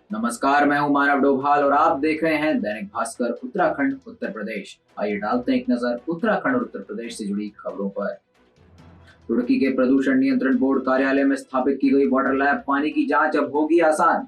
नमस्कार, मैं हूं मानव डोभाल और आप देख रहे हैं दैनिक भास्कर उत्तराखंड उत्तर प्रदेश। आइए डालते हैं एक नजर उत्तराखंड और उत्तर प्रदेश से जुड़ी खबरों पर। रुड़की के प्रदूषण नियंत्रण बोर्ड कार्यालय में स्थापित की गई वाटर लैब, पानी की जांच अब होगी आसान।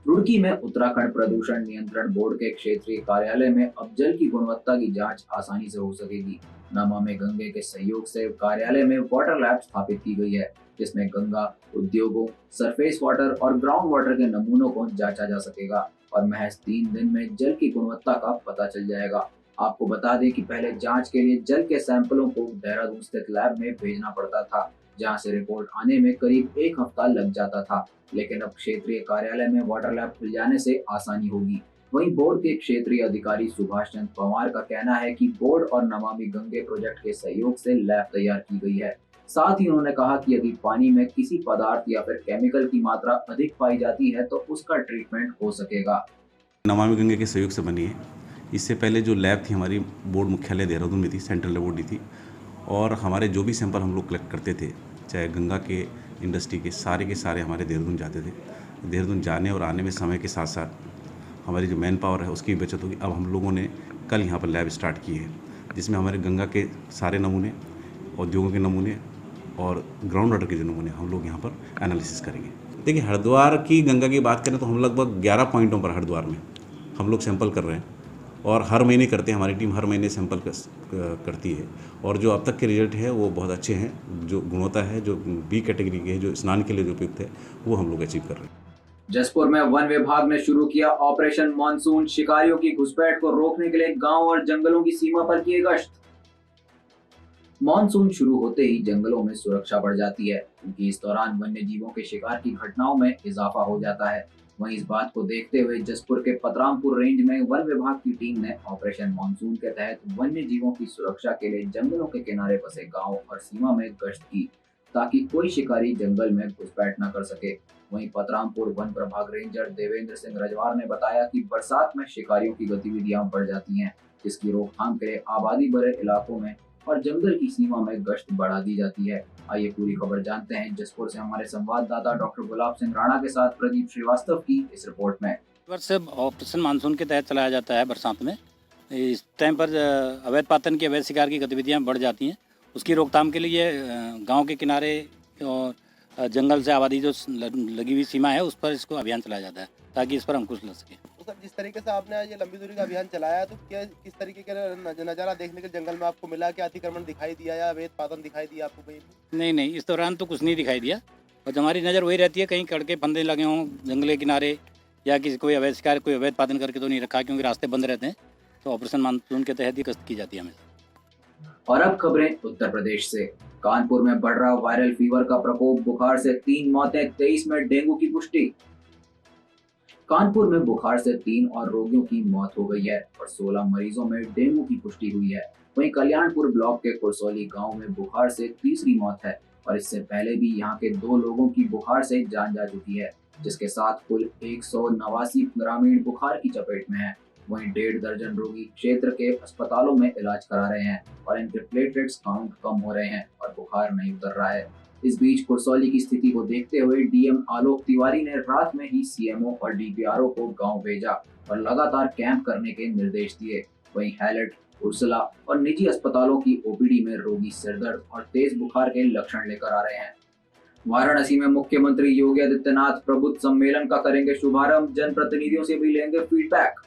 रुड़की में उत्तराखंड प्रदूषण नियंत्रण बोर्ड के क्षेत्रीय कार्यालय में अब जल की गुणवत्ता की जांच आसानी से हो सकेगी। नमामि गंगे के सहयोग से कार्यालय में वाटर लैब स्थापित की गई है, जिसमें गंगा उद्योगों, सरफेस वाटर और ग्राउंड वाटर के नमूनों को जांचा जा सकेगा और महज 3 दिन में जल की गुणवत्ता का पता चल जाएगा। आपको बता दें कि पहले जांच के लिए जल के सैंपलों को देहरादून स्थित लैब में भेजना पड़ता था, जहां से रिपोर्ट आने में करीब 1 हफ्ता लग जाता था। लेकिन अब क्षेत्रीय कार्यालय में वाटर लैब खुल जाने से आसानी होगी। वहीं बोर्ड के क्षेत्रीय अधिकारी सुभाष चंद्र पवार का कहना है कि बोर्ड और नमामि गंगे प्रोजेक्ट के सहयोग से लैब तैयार की गई है। साथ ही उन्होंने कहा कि यदि पानी में किसी पदार्थ या फिर केमिकल की मात्रा अधिक पाई जाती है तो उसका ट्रीटमेंट हो सकेगा। नमामि गंगे के सहयोग से बनी है। इससे पहले जो लैब थी हमारी बोर्ड मुख्यालय देहरादून में थी, सेंट्रल लेबोरेटरी थी, और हमारे जो भी सैंपल हम लोग कलेक्ट करते थे, चाहे गंगा के इंडस्ट्री के सारे हमारे देहरादून जाते थे। देहरादून जाने और आने में समय के साथ साथ हमारी जो मैन पावर है उसकी भी बचत होगी। अब हम लोगों ने कल यहाँ पर लैब स्टार्ट की है, जिसमें हमारे गंगा के सारे नमूने, उद्योगों के नमूने और ग्राउंड वाटर के जो नमूने हम लोग यहाँ पर एनालिसिस करेंगे। देखिए, हरिद्वार की गंगा की बात करें तो हम लगभग 11 पॉइंटों पर हरिद्वार में हम लोग सैंपल कर रहे हैं और हर महीने करते हैं। हमारी टीम हर महीने सैंपल करती है और जो अब तक के रिजल्ट है वो बहुत अच्छे हैं। जो गुणवत्ता है, जो बी कैटेगरी के है, जो स्नान के लिए जो उपयुक्त है, वो हम लोग अचीव कर रहे हैं। जसपुर में वन विभाग ने शुरू किया ऑपरेशन मानसून। शिकारियों की घुसपैठ को रोकने के लिए गांव और जंगलों की सीमा पर किए गश्त। मानसून शुरू होते ही जंगलों में सुरक्षा बढ़ जाती है, क्योंकि इस दौरान वन्य जीवों के शिकार की घटनाओं में इजाफा हो जाता है। वहीं इस बात को देखते हुए जसपुर के पतरामपुर रेंज में वन विभाग की टीम ने ऑपरेशन मानसून के तहत वन्य जीवों की सुरक्षा के लिए जंगलों के किनारे बसे गाँव और सीमा में गश्त की, ताकि कोई शिकारी जंगल में घुसपैठ न कर सके। वहीं पतरामपुर वन प्रभाग रेंजर देवेंद्र सिंह रजवार ने बताया कि बरसात में शिकारियों की गतिविधियां बढ़ जाती हैं, जिसकी रोकथाम के लिए आबादी भरे इलाकों में और जंगल की सीमा में गश्त बढ़ा दी जाती है। आइए पूरी खबर जानते हैं जसपुर से हमारे संवाददाता डॉक्टर गुलाब सिंह राणा के साथ प्रदीप श्रीवास्तव की इस रिपोर्ट में। वर्ष ऑपरेशन मानसून के तहत चलाया जाता है बरसात में। इस टाइम पर अवैध पातन की, अवैध शिकार की गतिविधियां बढ़ जाती हैं। उसकी रोकथाम के लिए गांव के किनारे और जंगल से आबादी जो लगी हुई सीमा है उस पर इसको अभियान चलाया जाता है, ताकि इस पर अंकुश लग सके। तो सर, जिस तरीके से आपने आज ये लंबी दूरी का अभियान चलाया, तो क्या किस तरीके का नज़ारा देखने के जंगल में आपको मिला? क्या अतिक्रमण दिखाई दिया या अवैध पातन दिखाई दिया आपको कहीं? नहीं, इस दौरान तो कुछ नहीं दिखाई दिया। और हमारी नज़र वही रहती है, कहीं कड़के फंदे लगे हों जंगल के किनारे या किसी कोई अवैध शिकार, कोई अवैध पातन करके तो नहीं रखा, क्योंकि रास्ते बंद रहते हैं। तो ऑपरेशन मानसून के तहत ही गश्त की जाती है हमें। और अब खबरें उत्तर प्रदेश से। कानपुर में बढ़ रहा वायरल फीवर का प्रकोप, बुखार से 3 मौतें, 23 में डेंगू की पुष्टि। कानपुर में बुखार से 3 और रोगियों की मौत हो गई है और 16 मरीजों में डेंगू की पुष्टि हुई है। वहीं कल्याणपुर ब्लॉक के कुरसौली गांव में बुखार से तीसरी मौत है और इससे पहले भी यहां के 2 लोगों की बुखार से जान जा चुकी है, जिसके साथ कुल 189 ग्रामीण बुखार की चपेट में है। वहीं 1.5 दर्जन रोगी क्षेत्र के अस्पतालों में इलाज करा रहे हैं और इनके प्लेटलेट्स काउंट कम हो रहे हैं और बुखार नहीं उतर रहा है। इस बीच कुरसौली की स्थिति को देखते हुए डीएम आलोक तिवारी ने रात में ही सीएमओ और डीपीआरओ को गांव भेजा और लगातार कैंप करने के निर्देश दिए। वहीं हैलट, उर्सला और निजी अस्पतालों की ओपीडी में रोगी सिरदर्द और तेज बुखार के लक्षण लेकर आ रहे हैं। वाराणसी में मुख्यमंत्री योगी आदित्यनाथ प्रबुद्ध सम्मेलन का करेंगे शुभारंभ, जनप्रतिनिधियों से भी लेंगे फीडबैक।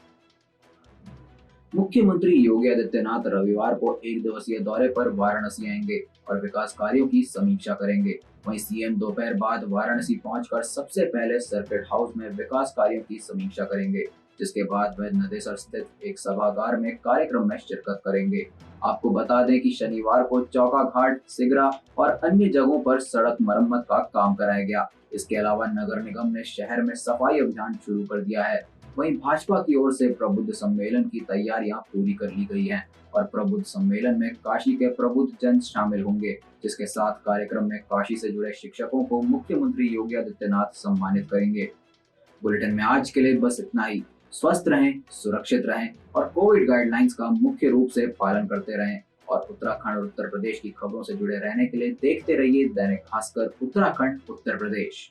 मुख्यमंत्री योगी आदित्यनाथ रविवार को 1 दिवसीय दौरे पर वाराणसी आएंगे और विकास कार्यों की समीक्षा करेंगे। वहीं सीएम दोपहर बाद वाराणसी पहुंचकर सबसे पहले सर्किट हाउस में विकास कार्यों की समीक्षा करेंगे, जिसके बाद वह नदेसर स्थित एक सभागार में कार्यक्रम में शिरकत करेंगे। आपको बता दें कि शनिवार को चौका घाट, सिगरा और अन्य जगहों पर सड़क मरम्मत का काम कराया गया। इसके अलावा नगर निगम ने शहर में सफाई अभियान शुरू कर दिया है। वहीं भाजपा की ओर से प्रबुद्ध सम्मेलन की तैयारियां पूरी कर ली गई हैं और प्रबुद्ध सम्मेलन में काशी के प्रबुद्ध जन शामिल होंगे, जिसके साथ कार्यक्रम में काशी से जुड़े शिक्षकों को मुख्यमंत्री योगी आदित्यनाथ सम्मानित करेंगे। बुलेटिन में आज के लिए बस इतना ही। स्वस्थ रहें, सुरक्षित रहें और कोविड गाइडलाइंस का मुख्य रूप से पालन करते रहें। और उत्तराखंड और उत्तर प्रदेश की खबरों से जुड़े रहने के लिए देखते रहिए दैनिक भास्कर उत्तराखंड उत्तर प्रदेश।